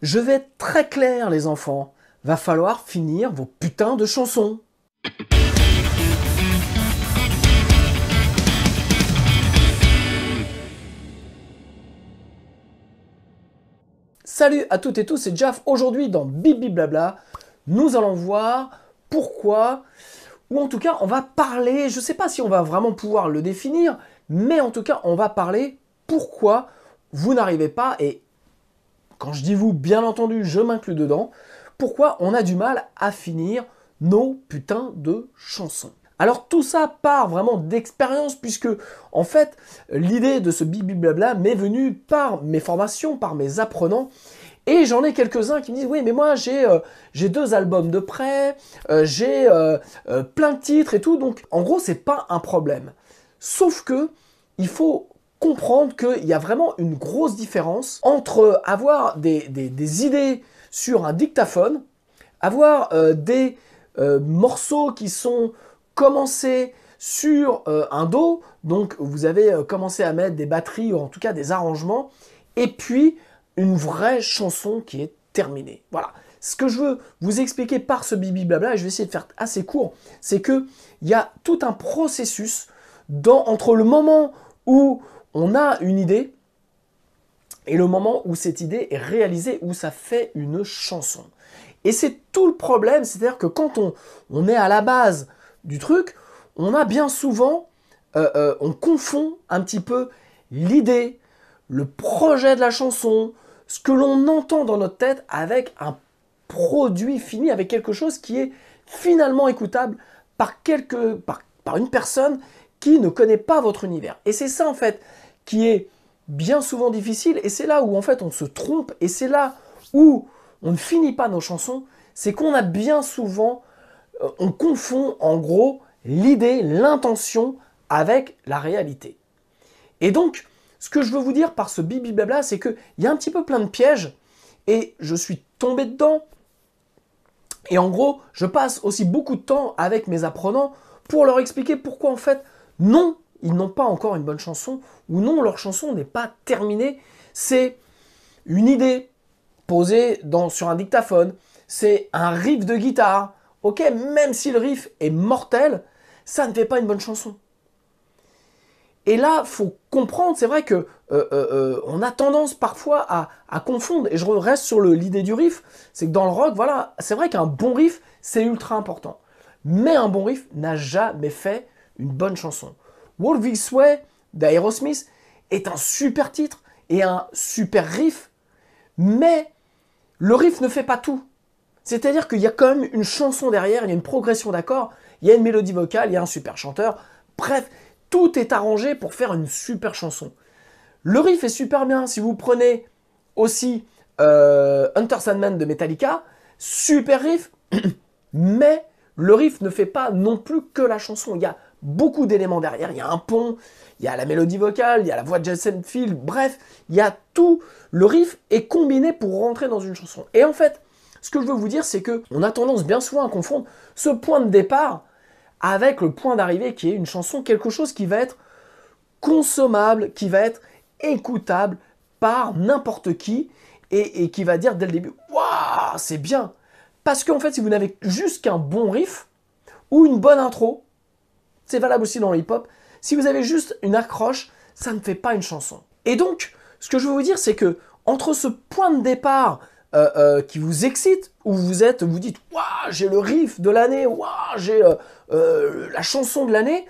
Je vais être très clair, les enfants. Va falloir finir vos putains de chansons. Salut à toutes et tous, c'est Jaf. Aujourd'hui, dans Bibi Blabla, nous allons voir pourquoi, ou en tout cas, on va parler, je ne sais pas si on va vraiment pouvoir le définir, mais en tout cas, on va parler pourquoi vous n'arrivez pas, et quand je dis vous, bien entendu, je m'inclus dedans, pourquoi on a du mal à finir nos putains de chansons. Alors tout ça part vraiment d'expérience puisque en fait l'idée de ce Bibi Blabla m'est venue par mes formations, par mes apprenants. Et j'en ai quelques-uns qui me disent oui mais moi j'ai 2 albums de près, j'ai plein de titres et tout, donc en gros c'est pas un problème. Sauf que il faut comprendre qu'il y a vraiment une grosse différence entre avoir des idées sur un dictaphone, avoir des morceaux qui sont commencés sur un Do, donc vous avez commencé à mettre des batteries ou en tout cas des arrangements, et puis une vraie chanson qui est terminée. Voilà. Ce que je veux vous expliquer par ce Bibi Blabla, et je vais essayer de faire assez court, c'est qu'il y a tout un processus entre le moment où on a une idée et le moment où cette idée est réalisée, où ça fait une chanson. Et c'est tout le problème, c'est-à-dire que quand on est à la base du truc, on a bien souvent, on confond un petit peu l'idée, le projet de la chanson, ce que l'on entend dans notre tête avec un produit fini, avec quelque chose qui est finalement écoutable par une personne qui ne connaît pas votre univers. Et c'est ça en fait qui est bien souvent difficile, et c'est là où en fait on se trompe, et c'est là où on ne finit pas nos chansons, c'est qu'on a bien souvent, on confond en gros l'idée, l'intention avec la réalité. Et donc, ce que je veux vous dire par ce Bibi Blabla, c'est qu'il y a un petit peu plein de pièges, et je suis tombé dedans, et en gros, je passe aussi beaucoup de temps avec mes apprenants pour leur expliquer pourquoi en fait, non, ils n'ont pas encore une bonne chanson, ou non, leur chanson n'est pas terminée, c'est une idée posée sur un dictaphone, c'est un riff de guitare, ok, même si le riff est mortel, ça ne fait pas une bonne chanson. Et là, faut comprendre, c'est vrai que on a tendance parfois à confondre, et je reste sur l'idée du riff, c'est que dans le rock, voilà, c'est vrai qu'un bon riff, c'est ultra important. Mais un bon riff n'a jamais fait une bonne chanson. Walk This Way d'Aerosmith est un super titre et un super riff, mais le riff ne fait pas tout. C'est-à-dire qu'il y a quand même une chanson derrière, il y a une progression d'accords, il y a une mélodie vocale, il y a un super chanteur. Bref, tout est arrangé pour faire une super chanson. Le riff est super bien. Si vous prenez aussi Enter Sandman de Metallica, super riff, mais le riff ne fait pas non plus que la chanson. Il y a beaucoup d'éléments derrière. Il y a un pont, il y a la mélodie vocale, il y a la voix de Jason Field. Bref, il y a tout. Le riff est combiné pour rentrer dans une chanson. Et en fait, ce que je veux vous dire, c'est qu'on a tendance bien souvent à confondre ce point de départ avec le point d'arrivée qui est une chanson, quelque chose qui va être consommable, qui va être écoutable par n'importe qui et qui va dire dès le début « Waouh, c'est bien !» Parce qu'en fait, si vous n'avez juste qu'un bon riff ou une bonne intro, c'est valable aussi dans le hip-hop, si vous avez juste une accroche, ça ne fait pas une chanson. Et donc, ce que je veux vous dire, c'est que entre ce point de départ qui vous excite, où vous dites « Waouh, j'ai le riff de l'année, waouh, j'ai la chanson de l'année »,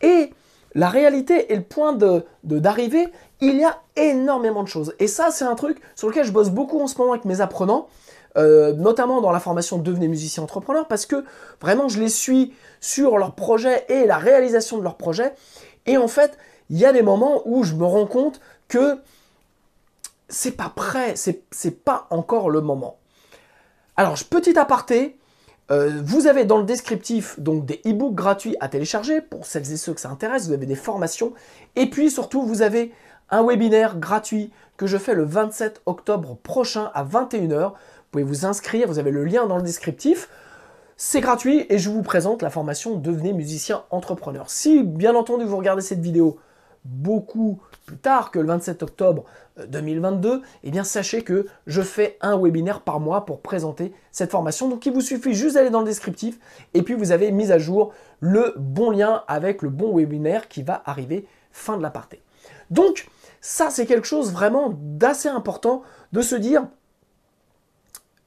et la réalité et le point d'arrivée, il y a énormément de choses. Et ça, c'est un truc sur lequel je bosse beaucoup en ce moment avec mes apprenants, notamment dans la formation Devenez musicien entrepreneur, parce que vraiment, je les suis sur leur projet et la réalisation de leur projet. Et en fait, il y a des moments où je me rends compte que c'est pas prêt, c'est pas encore le moment. Alors, petit aparté, vous avez dans le descriptif donc des e-books gratuits à télécharger pour celles et ceux que ça intéresse, vous avez des formations, et puis surtout vous avez un webinaire gratuit que je fais le 27 octobre prochain à 21 h. Vous pouvez vous inscrire, vous avez le lien dans le descriptif. C'est gratuit et je vous présente la formation Devenez musicien entrepreneur. Si bien entendu vous regardez cette vidéo, beaucoup plus tard que le 27 octobre 2022, eh bien sachez que je fais un webinaire par mois pour présenter cette formation. Donc il vous suffit juste d'aller dans le descriptif et puis vous avez mis à jour le bon lien avec le bon webinaire qui va arriver fin de l'aparté. Donc ça c'est quelque chose vraiment d'assez important de se dire,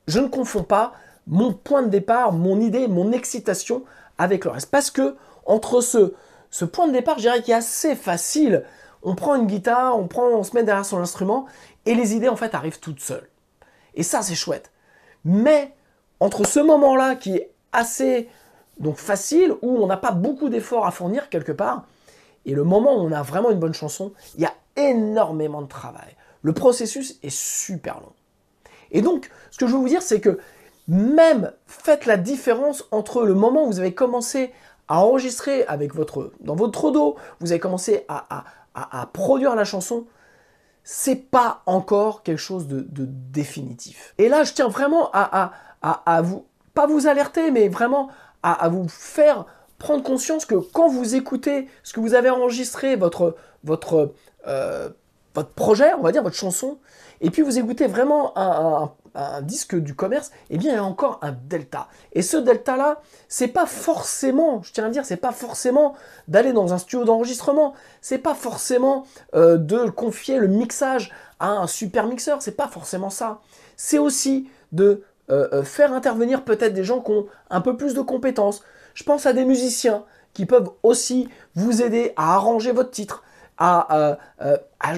je ne confonds pas mon point de départ, mon idée, mon excitation avec le reste. Parce que entre ce point de départ, je dirais qu'il est assez facile. On prend une guitare, on se met derrière son instrument et les idées en fait arrivent toutes seules. Et ça c'est chouette. Mais entre ce moment-là qui est assez donc facile, où on n'a pas beaucoup d'efforts à fournir quelque part, et le moment où on a vraiment une bonne chanson, il y a énormément de travail. Le processus est super long. Et donc, ce que je veux vous dire, c'est que même faites la différence entre le moment où vous avez commencé à enregistrer dans votre dos, vous avez commencé à produire la chanson, c'est pas encore quelque chose de définitif. Et là, je tiens vraiment à vous, pas vous alerter, mais vraiment à vous faire prendre conscience que quand vous écoutez ce que vous avez enregistré, votre projet, on va dire, votre chanson, et puis vous écoutez vraiment un disque du commerce, eh bien il y a encore un delta. Et ce delta-là, c'est pas forcément, je tiens à dire, c'est pas forcément d'aller dans un studio d'enregistrement, c'est pas forcément de confier le mixage à un super mixeur, c'est pas forcément ça. C'est aussi de faire intervenir peut-être des gens qui ont un peu plus de compétences. Je pense à des musiciens qui peuvent aussi vous aider à arranger votre titre, à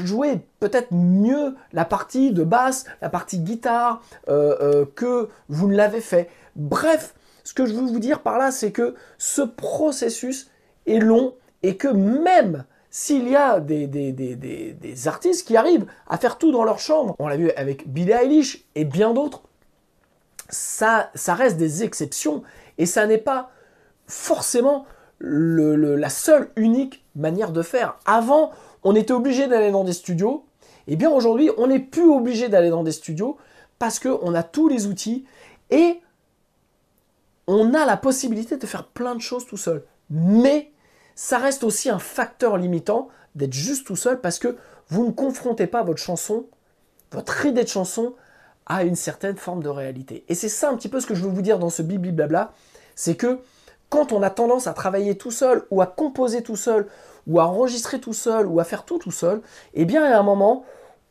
jouer peut-être mieux la partie de basse, la partie guitare que vous ne l'avez fait. Bref, ce que je veux vous dire par là, c'est que ce processus est long et que même s'il y a des artistes qui arrivent à faire tout dans leur chambre, on l'a vu avec Billie Eilish et bien d'autres, ça reste des exceptions et ça n'est pas forcément la seule unique manière de faire. Avant, on était obligé d'aller dans des studios. Et bien aujourd'hui, on n'est plus obligé d'aller dans des studios parce qu'on a tous les outils et on a la possibilité de faire plein de choses tout seul. Mais ça reste aussi un facteur limitant d'être juste tout seul parce que vous ne confrontez pas votre chanson, votre idée de chanson à une certaine forme de réalité. Et c'est ça un petit peu ce que je veux vous dire dans ce bibli blabla, c'est que quand on a tendance à travailler tout seul, ou à composer tout seul, ou à enregistrer tout seul, ou à faire tout seul, eh bien, à un moment,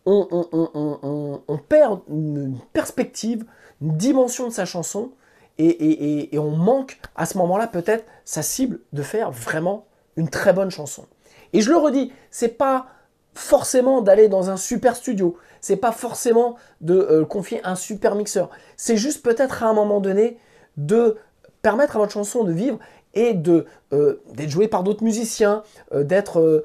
on perd une perspective, une dimension de sa chanson, et on manque à ce moment-là peut-être sa cible de faire vraiment une très bonne chanson. Et je le redis, c'est pas forcément d'aller dans un super studio, c'est pas forcément de confier un super mixeur, c'est juste peut-être à un moment donné de permettre à votre chanson de vivre et d'être jouée par d'autres musiciens, d'être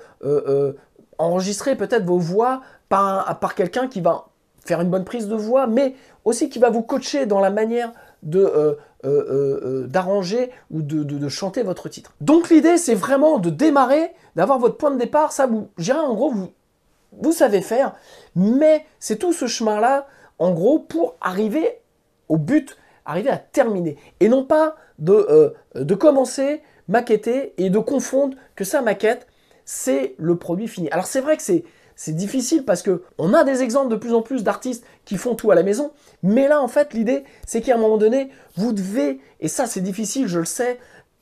enregistré peut-être vos voix par quelqu'un qui va faire une bonne prise de voix, mais aussi qui va vous coacher dans la manière d'arranger ou de chanter votre titre. Donc l'idée, c'est vraiment de démarrer, d'avoir votre point de départ, ça vous, je dirais en gros, vous savez faire, mais c'est tout ce chemin-là, en gros, pour arriver au but, arriver à terminer. Et non pas de commencer, maqueter et de confondre que sa maquette, c'est le produit fini. Alors c'est vrai que c'est difficile parce qu'on a des exemples de plus en plus d'artistes qui font tout à la maison, mais là en fait l'idée c'est qu'à un moment donné, vous devez, et ça c'est difficile, je le sais,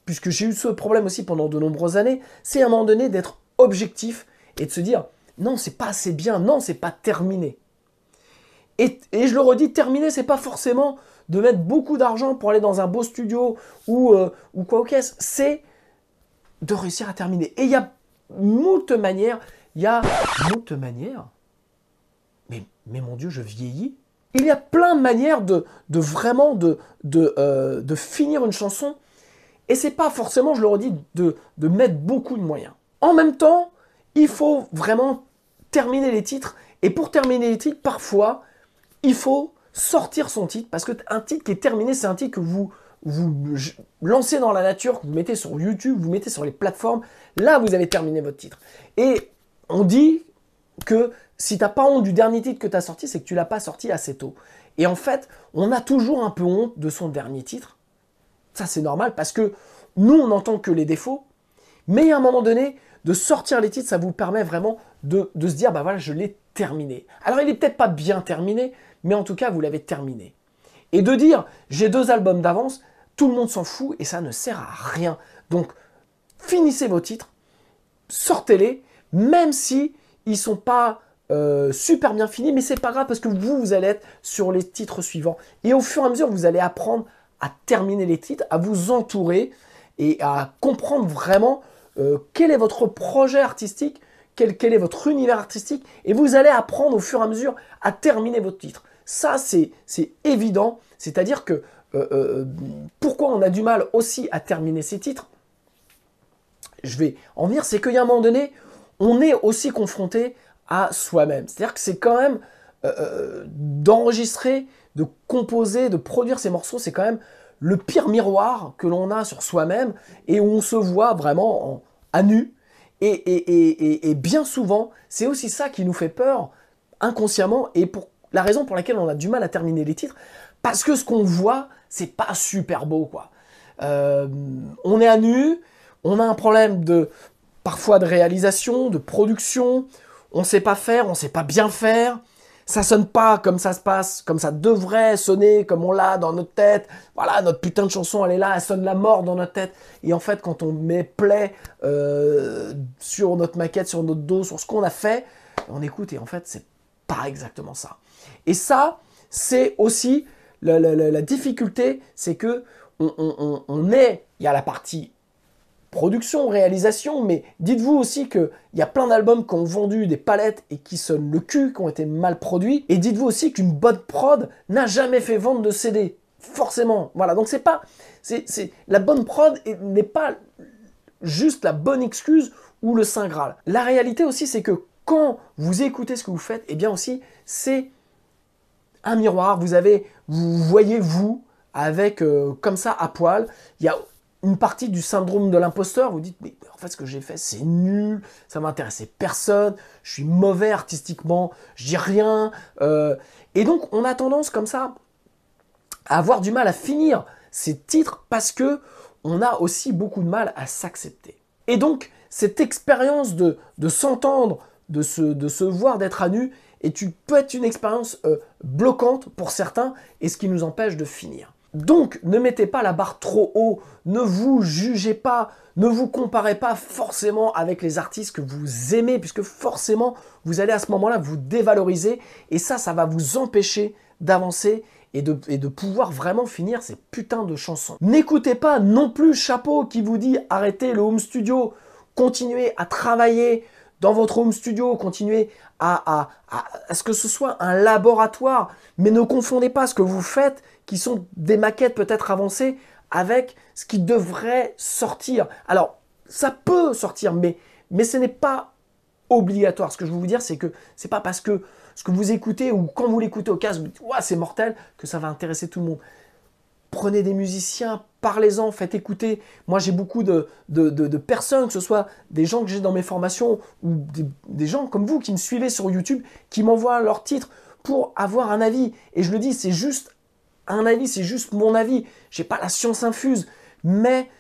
puisque j'ai eu ce problème aussi pendant de nombreuses années, c'est à un moment donné d'être objectif et de se dire non c'est pas assez bien, non c'est pas terminé. Et je le redis, terminer c'est pas forcément de mettre beaucoup d'argent pour aller dans un beau studio ou quoi au caisse, c'est de réussir à terminer. Et il y a moult manières, mais mon Dieu, je vieillis. Il y a plein de manières de vraiment de finir une chanson, et c'est pas forcément, je le redis, de mettre beaucoup de moyens. En même temps, il faut vraiment terminer les titres, et pour terminer les titres, parfois, il faut sortir son titre, parce qu'un titre qui est terminé, c'est un titre que vous lancez dans la nature, que vous mettez sur YouTube, vous mettez sur les plateformes, là vous avez terminé votre titre. Et on dit que si tu n'as pas honte du dernier titre que tu as sorti, c'est que tu ne l'as pas sorti assez tôt. Et en fait, on a toujours un peu honte de son dernier titre. Ça c'est normal parce que nous on n'entend que les défauts, mais à un moment donné, de sortir les titres, ça vous permet vraiment de se dire, bah voilà, je l'ai terminé. Alors, il n'est peut-être pas bien terminé, mais en tout cas, vous l'avez terminé. Et de dire, j'ai 2 albums d'avance, tout le monde s'en fout et ça ne sert à rien. Donc, finissez vos titres, sortez-les, même si ils ne sont pas super bien finis, mais c'est pas grave parce que vous allez être sur les titres suivants. Et au fur et à mesure, vous allez apprendre à terminer les titres, à vous entourer et à comprendre vraiment quel est votre projet artistique, quel est votre univers artistique, et vous allez apprendre au fur et à mesure à terminer votre titre. Ça, c'est évident, c'est-à-dire que pourquoi on a du mal aussi à terminer ces titres, je vais en venir, c'est qu'il y a un moment donné, on est aussi confronté à soi-même. C'est-à-dire que c'est quand même d'enregistrer, de composer, de produire ces morceaux, c'est quand même le pire miroir que l'on a sur soi-même et où on se voit vraiment à nu. Et bien souvent, c'est aussi ça qui nous fait peur inconsciemment et pour la raison pour laquelle on a du mal à terminer les titres, parce que ce qu'on voit, c'est pas super beau, quoi. On est à nu, on a un problème parfois de réalisation, de production, on ne sait pas faire, on ne sait pas bien faire, ça sonne pas comme ça se passe, comme ça devrait sonner, comme on l'a dans notre tête. Voilà, notre putain de chanson, elle est là, elle sonne la mort dans notre tête. Et en fait, quand on met play sur notre maquette, sur notre dos, sur ce qu'on a fait, on écoute et en fait, c'est pas exactement ça. Et ça, c'est aussi la difficulté, c'est que il y a la partie production, réalisation, mais dites-vous aussi qu'il y a plein d'albums qui ont vendu des palettes et qui sonnent le cul, qui ont été mal produits, et dites-vous aussi qu'une bonne prod n'a jamais fait vendre de CD, forcément. Voilà, donc la bonne prod n'est pas juste la bonne excuse ou le Saint Graal. La réalité aussi, c'est que quand vous écoutez ce que vous faites, eh bien aussi, c'est un miroir, vous voyez vous, avec comme ça à poil, il y a une partie du syndrome de l'imposteur, vous dites, mais en fait ce que j'ai fait c'est nul, ça m'intéressait personne, je suis mauvais artistiquement, je dis rien, et donc on a tendance comme ça à avoir du mal à finir ces titres parce que on a aussi beaucoup de mal à s'accepter. Et donc cette expérience de s'entendre, de se voir, d'être à nu, peut être une expérience bloquante pour certains et ce qui nous empêche de finir. Donc, ne mettez pas la barre trop haut, ne vous jugez pas, ne vous comparez pas forcément avec les artistes que vous aimez, puisque forcément, vous allez à ce moment-là vous dévaloriser, et ça va vous empêcher d'avancer et de pouvoir vraiment finir ces putains de chansons. N'écoutez pas non plus Chapeau qui vous dit arrêtez le home studio, continuez à travailler dans votre home studio, continuez à ce que ce soit un laboratoire, mais ne confondez pas ce que vous faites, qui sont des maquettes peut-être avancées, avec ce qui devrait sortir. Alors, ça peut sortir, mais ce n'est pas obligatoire. Ce que je veux vous dire, c'est que c'est pas parce que ce que vous écoutez ou quand vous l'écoutez au casque, vous dites « Ouah, c'est mortel » que ça va intéresser tout le monde. Prenez des musiciens, parlez-en, faites écouter. Moi, j'ai beaucoup de personnes, que ce soit des gens que j'ai dans mes formations ou des gens comme vous qui me suivez sur YouTube, qui m'envoient leurs titres pour avoir un avis. Et je le dis, c'est juste un avis, c'est juste mon avis. Je n'ai pas la science infuse, mais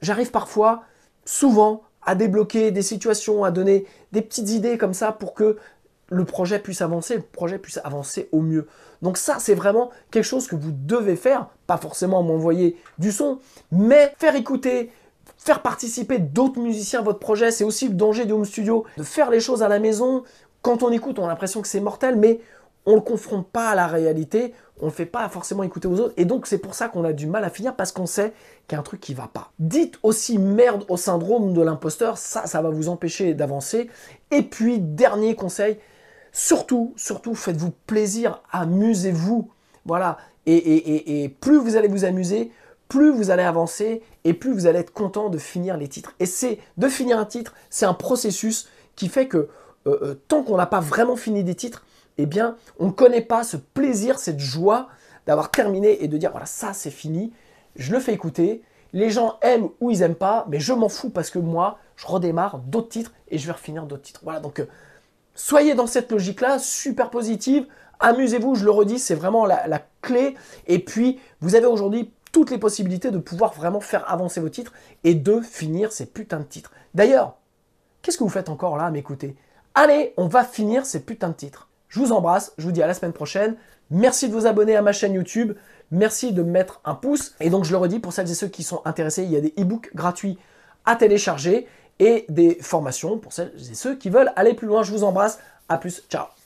j'arrive parfois, souvent, à débloquer des situations, à donner des petites idées comme ça pour que le projet puisse avancer au mieux. Donc ça, c'est vraiment quelque chose que vous devez faire, pas forcément m'envoyer du son, mais faire écouter, faire participer d'autres musiciens à votre projet. C'est aussi le danger du home studio, de faire les choses à la maison. Quand on écoute, on a l'impression que c'est mortel, mais on ne le confronte pas à la réalité, on ne le fait pas forcément écouter aux autres, et donc c'est pour ça qu'on a du mal à finir, parce qu'on sait qu'il y a un truc qui ne va pas. Dites aussi merde au syndrome de l'imposteur, ça va vous empêcher d'avancer. Et puis, dernier conseil, surtout, faites-vous plaisir, amusez-vous. Voilà, et plus vous allez vous amuser, plus vous allez avancer, et plus vous allez être content de finir les titres. Et de finir un titre, c'est un processus qui fait que tant qu'on n'a pas vraiment fini des titres, eh bien, on ne connaît pas ce plaisir, cette joie d'avoir terminé et de dire, voilà, ça c'est fini, je le fais écouter, les gens aiment ou ils n'aiment pas, mais je m'en fous parce que moi, je redémarre d'autres titres et je vais refinir d'autres titres. Voilà, donc soyez dans cette logique-là, super positive, amusez-vous, je le redis, c'est vraiment la clé. Et puis, vous avez aujourd'hui toutes les possibilités de pouvoir vraiment faire avancer vos titres et de finir ces putains de titres. D'ailleurs, Qu'est-ce que vous faites encore là à m'écouter? Allez, on va finir ces putains de titres. Je vous embrasse, je vous dis à la semaine prochaine. Merci de vous abonner à ma chaîne YouTube. Merci de me mettre un pouce. Et donc, je le redis, pour celles et ceux qui sont intéressés, il y a des e-books gratuits à télécharger et des formations pour celles et ceux qui veulent aller plus loin. Je vous embrasse. À plus. Ciao.